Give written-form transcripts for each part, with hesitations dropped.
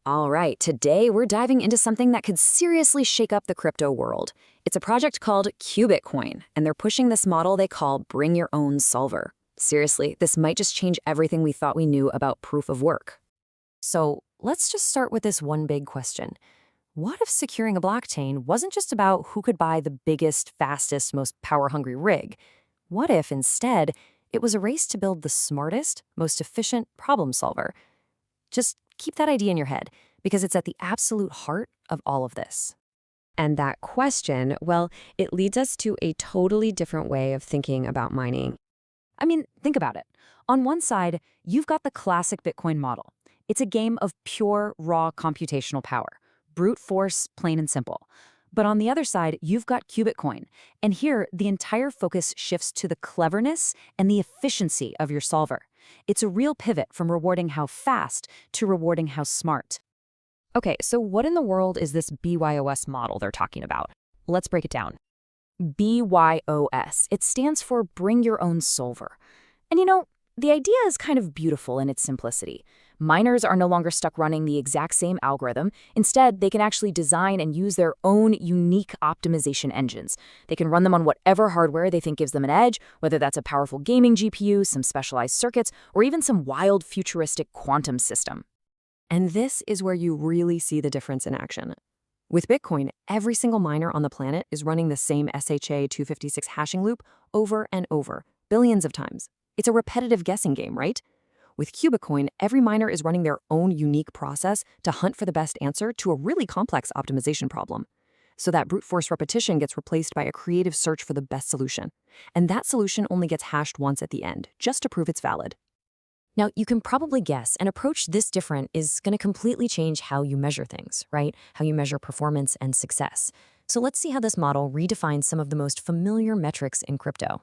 All right, today we're diving into something that could seriously shake up the crypto world. It's a project called Qubitcoin, and they're pushing this model they call Bring Your Own Solver. Seriously, this might just change everything we thought we knew about proof of work. So let's just start with this one big question. What if securing a blockchain wasn't just about who could buy the biggest, fastest, most power-hungry rig? What if, instead, it was a race to build the smartest, most efficient problem solver? Just keep that idea in your head, because it's at the absolute heart of all of this. And that question, well, it leads us to a totally different way of thinking about mining. I mean, think about it. On one side, you've got the classic Bitcoin model. It's a game of pure, raw computational power. Brute force, plain and simple. But on the other side, you've got Qubitcoin. And here, the entire focus shifts to the cleverness and the efficiency of your solver. It's a real pivot from rewarding how fast to rewarding how smart. Okay, so what in the world is this BYOS model they're talking about? Let's break it down. BYOS, it stands for Bring Your Own Solver. And you know, the idea is kind of beautiful in its simplicity. Miners are no longer stuck running the exact same algorithm. Instead, they can actually design and use their own unique optimization engines. They can run them on whatever hardware they think gives them an edge, whether that's a powerful gaming GPU, some specialized circuits, or even some wild futuristic quantum system. And this is where you really see the difference in action. With Bitcoin, every single miner on the planet is running the same SHA-256 hashing loop over and over, billions of times. It's a repetitive guessing game, right? With Qubitcoin, every miner is running their own unique process to hunt for the best answer to a really complex optimization problem. So that brute force repetition gets replaced by a creative search for the best solution. And that solution only gets hashed once at the end, just to prove it's valid. Now, you can probably guess an approach this different is going to completely change how you measure things, right? How you measure performance and success. So let's see how this model redefines some of the most familiar metrics in crypto.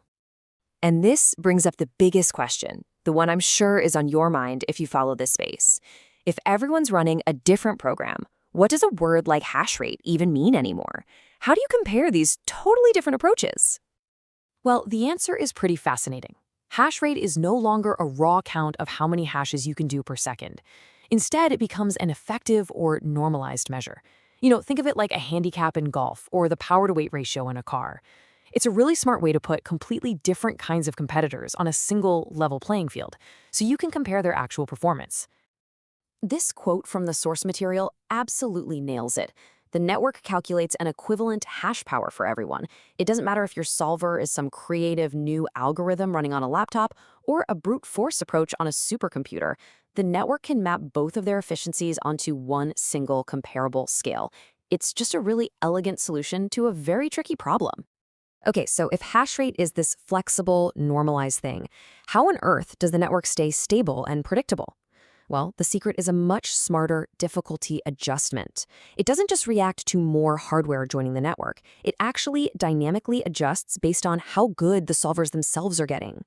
And this brings up the biggest question, the one I'm sure is on your mind if you follow this space. If everyone's running a different program, what does a word like hashrate even mean anymore? How do you compare these totally different approaches? Well, the answer is pretty fascinating. Hashrate is no longer a raw count of how many hashes you can do per second. Instead, it becomes an effective or normalized measure. You know, think of it like a handicap in golf or the power-to-weight ratio in a car. It's a really smart way to put completely different kinds of competitors on a single level playing field, so you can compare their actual performance. This quote from the source material absolutely nails it. The network calculates an equivalent hash power for everyone. It doesn't matter if your solver is some creative new algorithm running on a laptop or a brute force approach on a supercomputer. The network can map both of their efficiencies onto one single comparable scale. It's just a really elegant solution to a very tricky problem. Okay, so if hashrate is this flexible, normalized thing, how on earth does the network stay stable and predictable? Well, the secret is a much smarter difficulty adjustment. It doesn't just react to more hardware joining the network. It actually dynamically adjusts based on how good the solvers themselves are getting.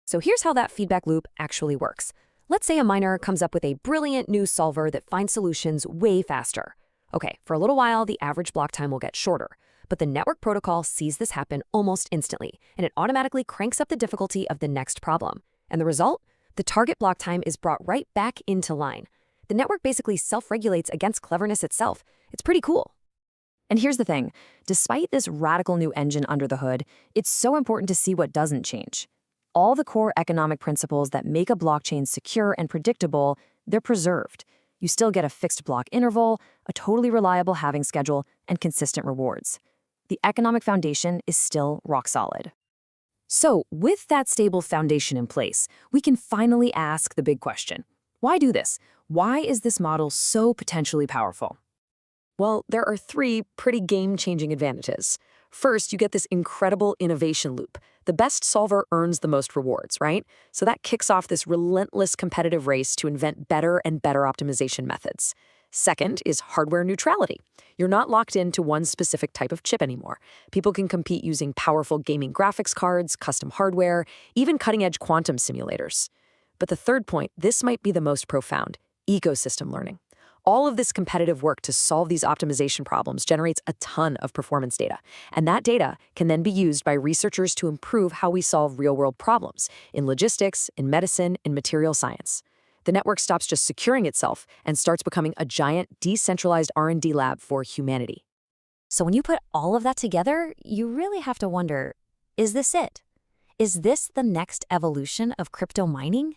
So here's how that feedback loop actually works. Let's say a miner comes up with a brilliant new solver that finds solutions way faster. Okay, for a little while, the average block time will get shorter. But the network protocol sees this happen almost instantly, and it automatically cranks up the difficulty of the next problem. And the result? The target block time is brought right back into line. The network basically self-regulates against cleverness itself. It's pretty cool. And here's the thing. Despite this radical new engine under the hood, it's so important to see what doesn't change. All the core economic principles that make a blockchain secure and predictable, they're preserved. You still get a fixed block interval, a totally reliable halving schedule, and consistent rewards. The economic foundation is still rock solid. So, with that stable foundation in place, we can finally ask the big question. Why do this? Why is this model so potentially powerful? Well, there are three pretty game-changing advantages. First, you get this incredible innovation loop. The best solver earns the most rewards, right? So that kicks off this relentless competitive race to invent better and better optimization methods. Second is hardware neutrality. You're not locked into one specific type of chip anymore. People can compete using powerful gaming graphics cards, custom hardware, even cutting-edge quantum simulators. But the third point, this might be the most profound, ecosystem learning. All of this competitive work to solve these optimization problems generates a ton of performance data, and that data can then be used by researchers to improve how we solve real-world problems in logistics, in medicine, in material science. The network stops just securing itself and starts becoming a giant decentralized R&D lab for humanity. So when you put all of that together, you really have to wonder, is this it? Is this the next evolution of crypto mining?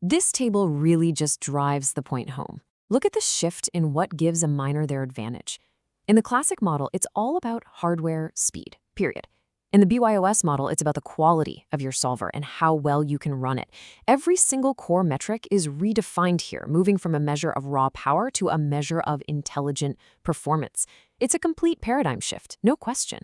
This table really just drives the point home. Look at the shift in what gives a miner their advantage. In the classic model, it's all about hardware speed, period. In the BYOS model, it's about the quality of your solver and how well you can run it. Every single core metric is redefined here, moving from a measure of raw power to a measure of intelligent performance. It's a complete paradigm shift, no question.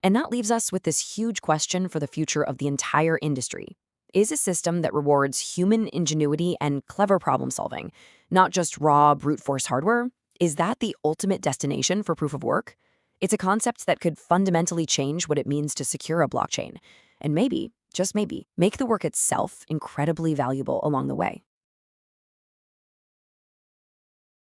And that leaves us with this huge question for the future of the entire industry. Is a system that rewards human ingenuity and clever problem solving, not just raw brute force hardware, is that the ultimate destination for proof of work? It's a concept that could fundamentally change what it means to secure a blockchain, and maybe, just maybe, make the work itself incredibly valuable along the way.